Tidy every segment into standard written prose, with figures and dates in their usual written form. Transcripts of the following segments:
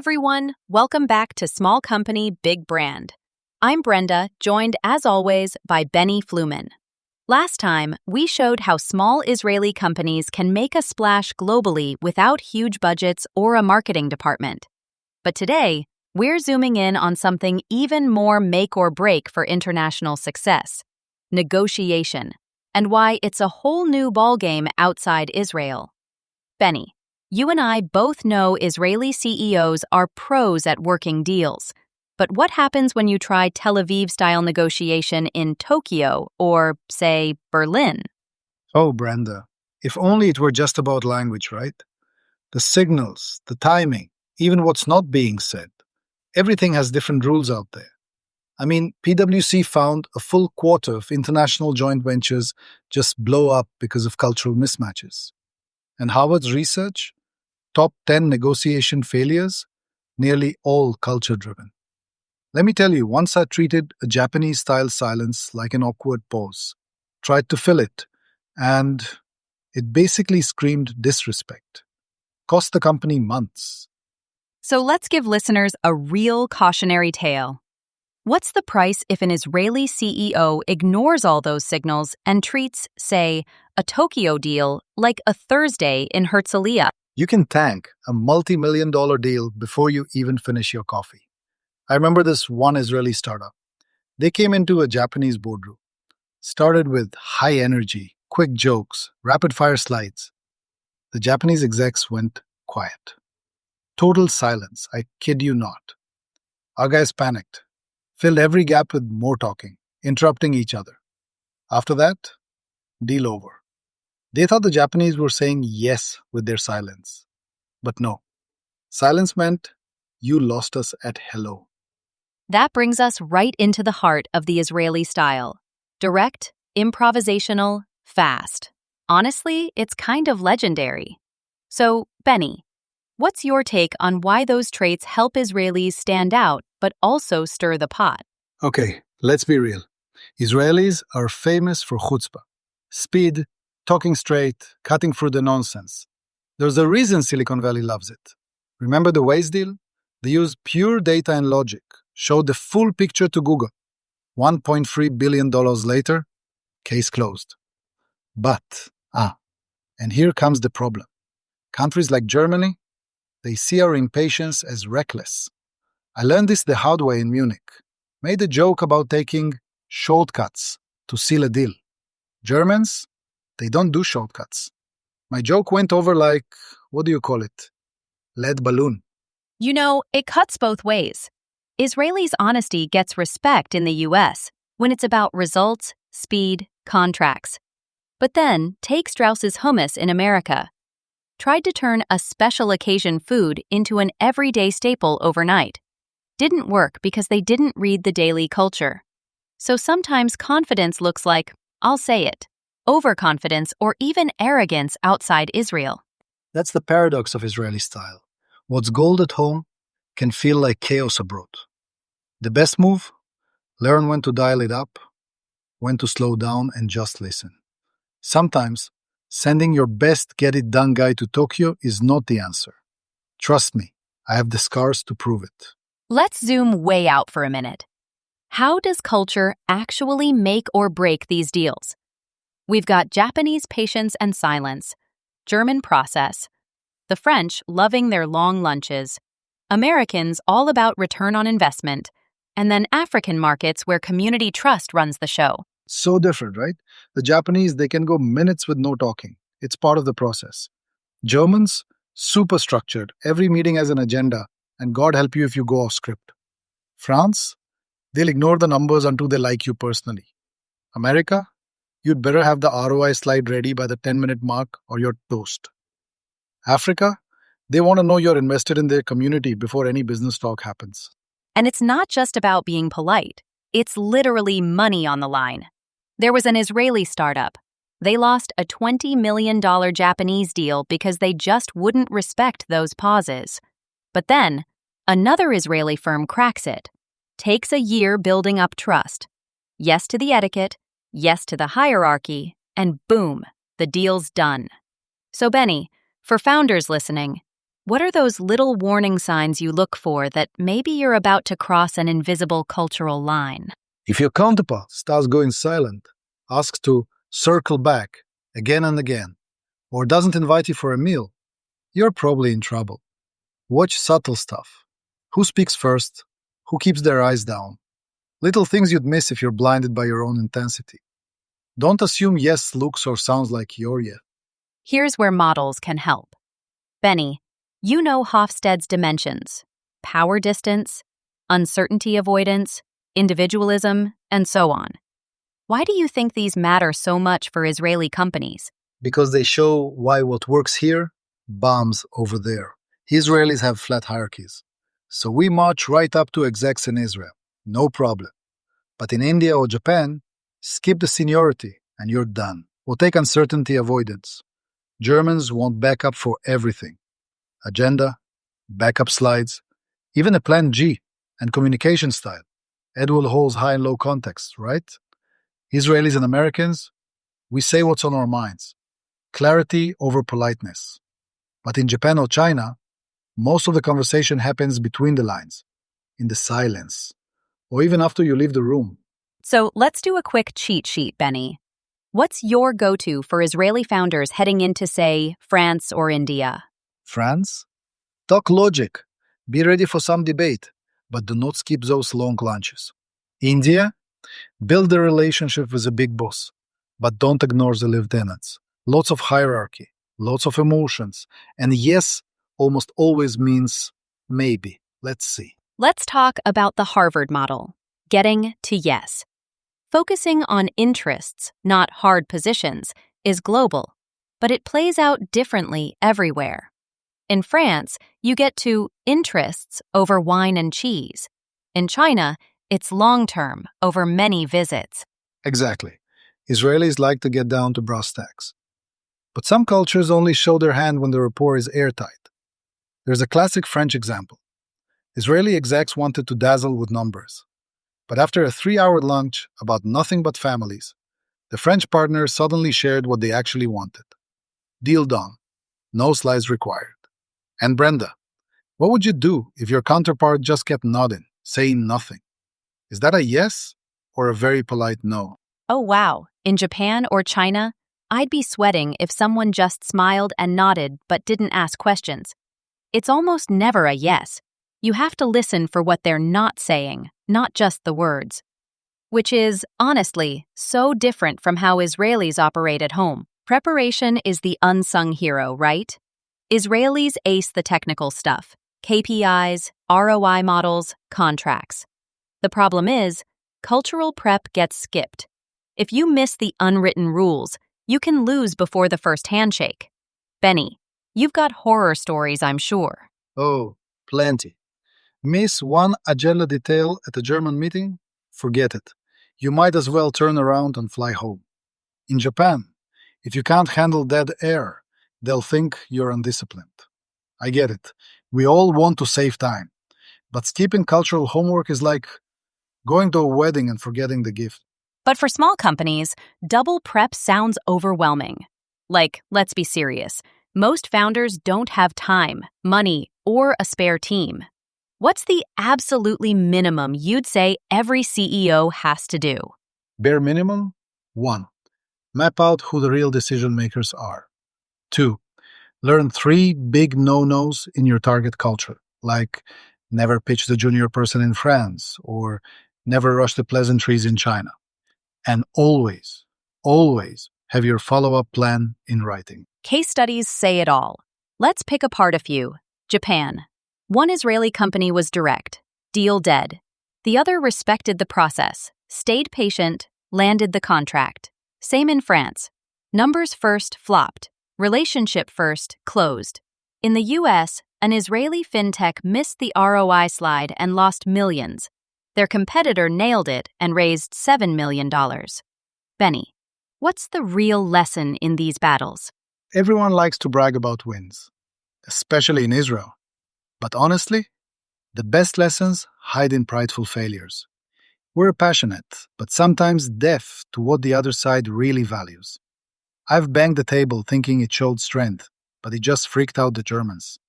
everyone, welcome back to Small Company, Big Brand. I'm Brenda, joined as always by Benny Fluman. Last time, we showed how small Israeli companies can make a splash globally without huge budgets or a marketing department. But today, we're zooming in on something even more make or break for international success: negotiation, and why it's a whole new ballgame outside Israel. Benny, you and I both know Israeli CEOs are pros at working deals. But what happens when you try Tel Aviv-style negotiation in Tokyo or, say, Berlin? Oh, Brenda, if only it were just about language, right? The signals, the timing, even what's not being said. Everything has different rules out there. I mean, PwC found a full quarter of international joint ventures just blow up because of cultural mismatches. And Harvard's research? Top 10 negotiation failures? Nearly all culture-driven. Let me tell you, once I treated a Japanese-style silence like an awkward pause, tried to fill it, and it basically screamed disrespect. Cost the company months. So let's give listeners a real cautionary tale. What's the price if an Israeli CEO ignores all those signals and treats, say, a Tokyo deal like a Thursday in Herzliya? You can tank a multi-million-dollar deal before you even finish your coffee. I remember this one Israeli startup. They came into a Japanese boardroom. Started with high energy, quick jokes, rapid-fire slides. The Japanese execs went quiet. Total silence, I kid you not. Our guys panicked, filled every gap with more talking, interrupting each other. After that, deal over. They thought the Japanese were saying yes with their silence. But no. Silence meant you lost us at hello. That brings us right into the heart of the Israeli style. Direct, improvisational, fast. Honestly, it's kind of legendary. So, Benny, what's your take on why those traits help Israelis stand out but also stir the pot? Okay, let's be real. Israelis are famous for chutzpah. Speed, talking straight, cutting through the nonsense. There's a reason Silicon Valley loves it. Remember the Waze deal? They used pure data and logic, showed the full picture to Google. $1.3 billion later, case closed. But, and here comes the problem. Countries like Germany, they see our impatience as reckless. I learned this the hard way in Munich. Made a joke about taking shortcuts to seal a deal. Germans, they don't do shortcuts. My joke went over like, what do you call it? Lead balloon. You know, it cuts both ways. Israelis' honesty gets respect in the US when it's about results, speed, contracts. But then, take Strauss's hummus in America. Tried to turn a special occasion food into an everyday staple overnight. Didn't work because they didn't read the daily culture. So sometimes confidence looks like, I'll say it, overconfidence or even arrogance outside Israel. That's the paradox of Israeli style. What's gold at home can feel like chaos abroad. The best move? Learn when to dial it up, when to slow down and just listen. Sometimes, sending your best get-it-done guy to Tokyo is not the answer. Trust me, I have the scars to prove it. Let's zoom way out for a minute. How does culture actually make or break these deals? We've got Japanese patience and silence, German process, the French loving their long lunches, Americans all about return on investment, and then African markets where community trust runs the show. So different, right? The Japanese, they can go minutes with no talking. It's part of the process. Germans, super structured. Every meeting has an agenda, and God help you if you go off script. France, they'll ignore the numbers until they like you personally. America, you'd better have the ROI slide ready by the 10-minute mark or you're toast. Africa, they want to know you're invested in their community before any business talk happens. And it's not just about being polite. It's literally money on the line. There was an Israeli startup. They lost a $20 million Japanese deal because they just wouldn't respect those pauses. But then, another Israeli firm cracks it. Takes a year building up trust. Yes to the etiquette, yes to the hierarchy, and boom, the deal's done. So Benny, for founders listening, What are those little warning signs you look for that maybe you're about to cross an invisible cultural line? If your counterpart starts going silent, asks to circle back again and again, or doesn't invite you for a meal, you're probably in trouble. Watch subtle stuff. Who speaks first? Who keeps their eyes down? Little things you'd miss if you're blinded by your own intensity. Don't assume yes looks or sounds like your yes. Here's where models can help. Benny, you know Hofstede's dimensions: power distance, uncertainty avoidance, individualism, and so on. Why do you think these matter so much for Israeli companies? Because they show why what works here bombs over there. Israelis have flat hierarchies. So we march right up to execs in Israel. No problem. But in India or Japan, skip the seniority and you're done. Or take uncertainty avoidance. Germans want backup for everything. Agenda, backup slides, even a plan G, and communication style. Edward holds high and low context, right? Israelis and Americans, we say what's on our minds. Clarity over politeness. But in Japan or China, most of the conversation happens between the lines, in the silence, or even after you leave the room. So let's do a quick cheat sheet, Benny. What's your go-to for Israeli founders heading into, say, France or India? France? Talk logic. Be ready for some debate, but do not skip those long lunches. India? Build a relationship with the big boss, but don't ignore the lieutenants. Lots of hierarchy, lots of emotions, and yes almost always means maybe. Let's see. Let's talk about the Harvard model, getting to yes. Focusing on interests, not hard positions, is global, but it plays out differently everywhere. In France, you get to interests over wine and cheese. In China, it's long-term over many visits. Exactly. Israelis like to get down to brass tacks. But some cultures only show their hand when the rapport is airtight. There's a classic French example. Israeli execs wanted to dazzle with numbers. But after a 3-hour lunch about nothing but families, the French partner suddenly shared what they actually wanted. Deal done. No slides required. And Brenda, what would you do if your counterpart just kept nodding, saying nothing? Is that a yes or a very polite no? Oh wow, in Japan or China, I'd be sweating if someone just smiled and nodded but didn't ask questions. It's almost never a yes. You have to listen for what they're not saying, not just the words. Which is, honestly, so different from how Israelis operate at home. Preparation is the unsung hero, right? Israelis ace the technical stuff: KPIs, ROI models, contracts. The problem is, cultural prep gets skipped. If you miss the unwritten rules, you can lose before the first handshake. Benny, you've got horror stories, I'm sure. Oh, plenty. Miss one agenda detail at a German meeting? Forget it. You might as well turn around and fly home. In Japan, if you can't handle dead air, they'll think you're undisciplined. I get it. We all want to save time. But skipping cultural homework is like going to a wedding and forgetting the gift. But for small companies, double prep sounds overwhelming. Like, let's be serious. Most founders don't have time, money, or a spare team. What's the absolutely minimum you'd say every CEO has to do? Bare minimum? 1. Map out who the real decision makers are. 2. Learn 3 big no-nos in your target culture, like never pitch the junior person in France or never rush the pleasantries in China. And always, always have your follow-up plan in writing. Case studies say it all. Let's pick apart a few. Japan. One Israeli company was direct, deal dead. The other respected the process, stayed patient, landed the contract. Same in France. Numbers first flopped, relationship first closed. In the US, an Israeli fintech missed the ROI slide and lost millions. Their competitor nailed it and raised $7 million. Benny, what's the real lesson in these battles? Everyone likes to brag about wins, especially in Israel. But honestly, the best lessons hide in prideful failures. We're passionate, but sometimes deaf to what the other side really values. I've banged the table thinking it showed strength, but it just freaked out the Germans.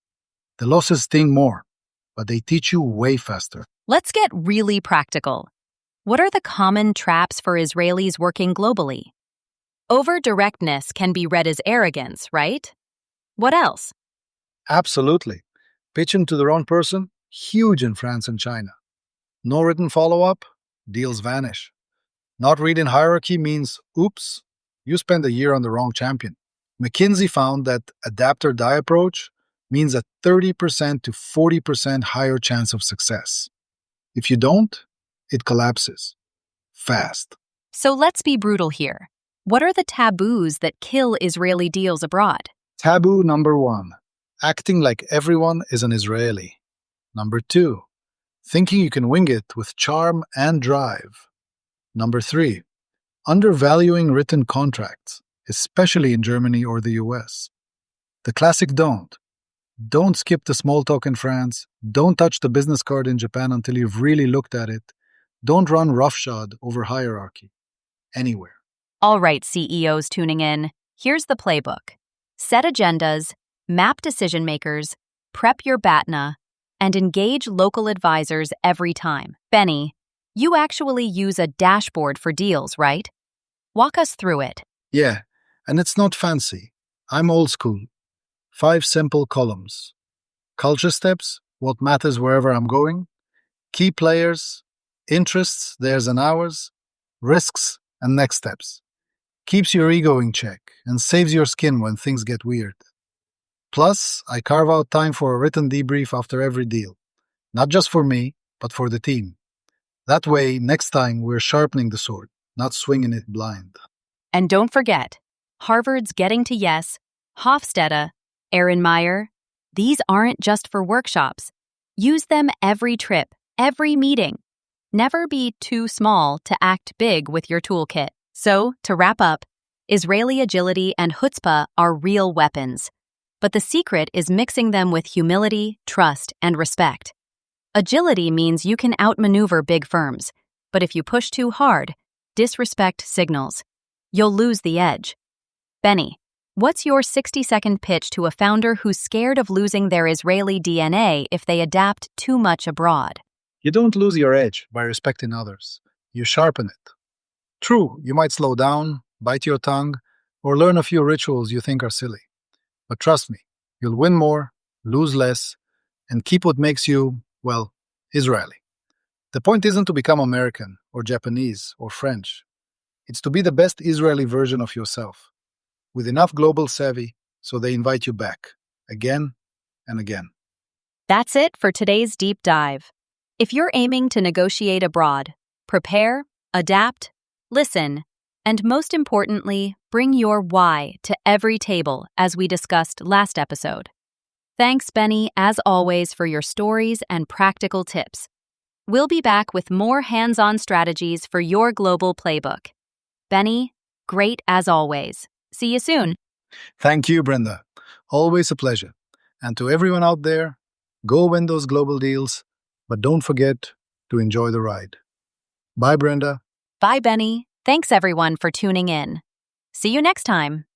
The losses sting more, but they teach you way faster. Let's get really practical. What are the common traps for Israelis working globally? Over-directness can be read as arrogance, right? What else? Absolutely. Pitching to the wrong person? Huge in France and China. No written follow-up? Deals vanish. Not reading hierarchy means, oops, you spent a year on the wrong champion. McKinsey found that adapt or die approach means a 30% to 40% higher chance of success. If you don't, it collapses. Fast. So let's be brutal here. What are the taboos that kill Israeli deals abroad? Taboo number 1. Acting like everyone is an Israeli. Number 2. Thinking you can wing it with charm and drive. Number 3. Undervaluing written contracts, especially in Germany or the US. The classic don't. Don't skip the small talk in France. Don't touch the business card in Japan until you've really looked at it. Don't run roughshod over hierarchy. Anywhere. All right, CEOs tuning in, here's the playbook. Set agendas, map decision makers, prep your BATNA, and engage local advisors every time. Benny, you actually use a dashboard for deals, right? Walk us through it. Yeah, and it's not fancy. I'm old school. 5 simple columns. Culture steps, what matters wherever I'm going. Key players, interests, theirs and ours. Risks, and next steps. Keeps your ego in check and saves your skin when things get weird. Plus, I carve out time for a written debrief after every deal. Not just for me, but for the team. That way, next time we're sharpening the sword, not swinging it blind. And don't forget, Harvard's Getting to Yes, Hofstede, Aaron Meyer, these aren't just for workshops. Use them every trip, every meeting. Never be too small to act big with your toolkit. So, to wrap up, Israeli agility and chutzpah are real weapons. But the secret is mixing them with humility, trust, and respect. Agility means you can outmaneuver big firms, but if you push too hard, disrespect signals. You'll lose the edge. Benny, what's your 60-second pitch to a founder who's scared of losing their Israeli DNA if they adapt too much abroad? You don't lose your edge by respecting others. You sharpen it. True, you might slow down, bite your tongue, or learn a few rituals you think are silly. But trust me, you'll win more, lose less, and keep what makes you, well, Israeli. The point isn't to become American or Japanese or French. It's to be the best Israeli version of yourself, with enough global savvy so they invite you back, again and again. That's it for today's deep dive. If you're aiming to negotiate abroad, prepare, adapt, listen, and most importantly, bring your why to every table as we discussed last episode. Thanks, Benny, as always, for your stories and practical tips. We'll be back with more hands-on strategies for your global playbook. Benny, great as always. See you soon. Thank you, Brenda. Always a pleasure. And to everyone out there, go win those global deals, but don't forget to enjoy the ride. Bye, Brenda. Bye, Benny. Thanks, everyone, for tuning in. See you next time.